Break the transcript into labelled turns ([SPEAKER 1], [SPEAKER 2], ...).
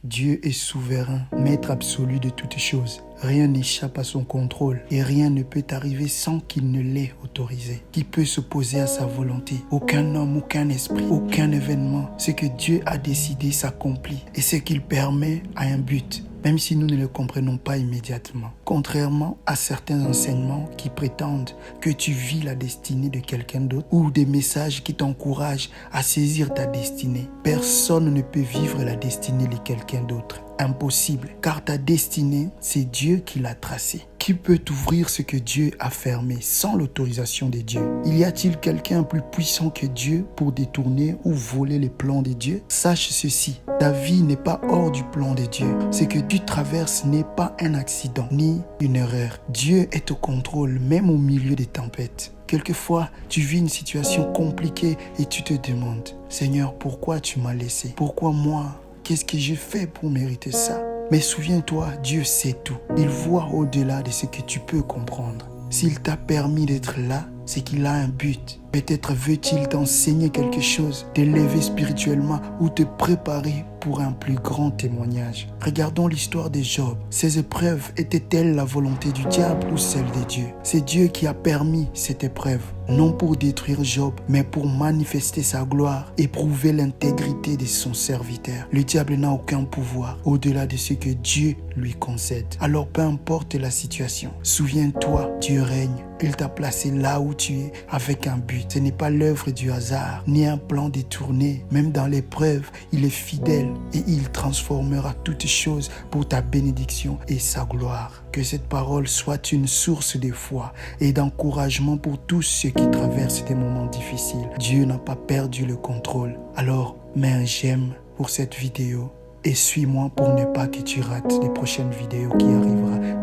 [SPEAKER 1] Dieu est souverain, maître absolu de toutes choses. Rien n'échappe à son contrôle et rien ne peut arriver sans qu'il ne l'ait autorisé. Qui peut s'opposer à sa volonté? Aucun homme, aucun esprit, aucun événement. Ce que Dieu a décidé s'accomplit et ce qu'il permet a un but, même si nous ne le comprenons pas immédiatement. Contrairement à certains enseignements qui prétendent que tu vis la destinée de quelqu'un d'autre ou des messages qui t'encouragent à saisir ta destinée, personne ne peut vivre la destinée de quelqu'un d'autre. Impossible, car ta destinée, c'est Dieu qui l'a tracée. Qui peut ouvrir ce que Dieu a fermé sans l'autorisation de Dieu? Y a-t-il quelqu'un plus puissant que Dieu pour détourner ou voler les plans de Dieu? Sache ceci, ta vie n'est pas hors du plan de Dieu. Ce que tu traverses n'est pas un accident ni une erreur. Dieu est au contrôle, même au milieu des tempêtes. Quelquefois, tu vis une situation compliquée et tu te demandes, Seigneur, pourquoi tu m'as laissé? Pourquoi moi? Qu'est-ce que j'ai fait pour mériter ça? Mais souviens-toi, Dieu sait tout. Il voit au-delà de ce que tu peux comprendre. S'il t'a permis d'être là, c'est qu'il a un but. Peut-être veut-il t'enseigner quelque chose, t'élever spirituellement ou te préparer pour un plus grand témoignage. Regardons l'histoire de Job. Ces épreuves étaient-elles la volonté du diable ou celle de Dieu? C'est Dieu qui a permis cette épreuve, non pour détruire Job, mais pour manifester sa gloire et prouver l'intégrité de son serviteur. Le diable n'a aucun pouvoir au-delà de ce que Dieu lui concède. Alors peu importe la situation, souviens-toi, Dieu règne. Il t'a placé là où tu es avec un but. Ce n'est pas l'œuvre du hasard, ni un plan détourné. Même dans l'épreuve, il est fidèle et il transformera toutes choses pour ta bénédiction et sa gloire. Que cette parole soit une source de foi et d'encouragement pour tous ceux qui traversent des moments difficiles. Dieu n'a pas perdu le contrôle. Alors, mets un j'aime pour cette vidéo et suis-moi pour ne pas que tu rates les prochaines vidéos qui arriveront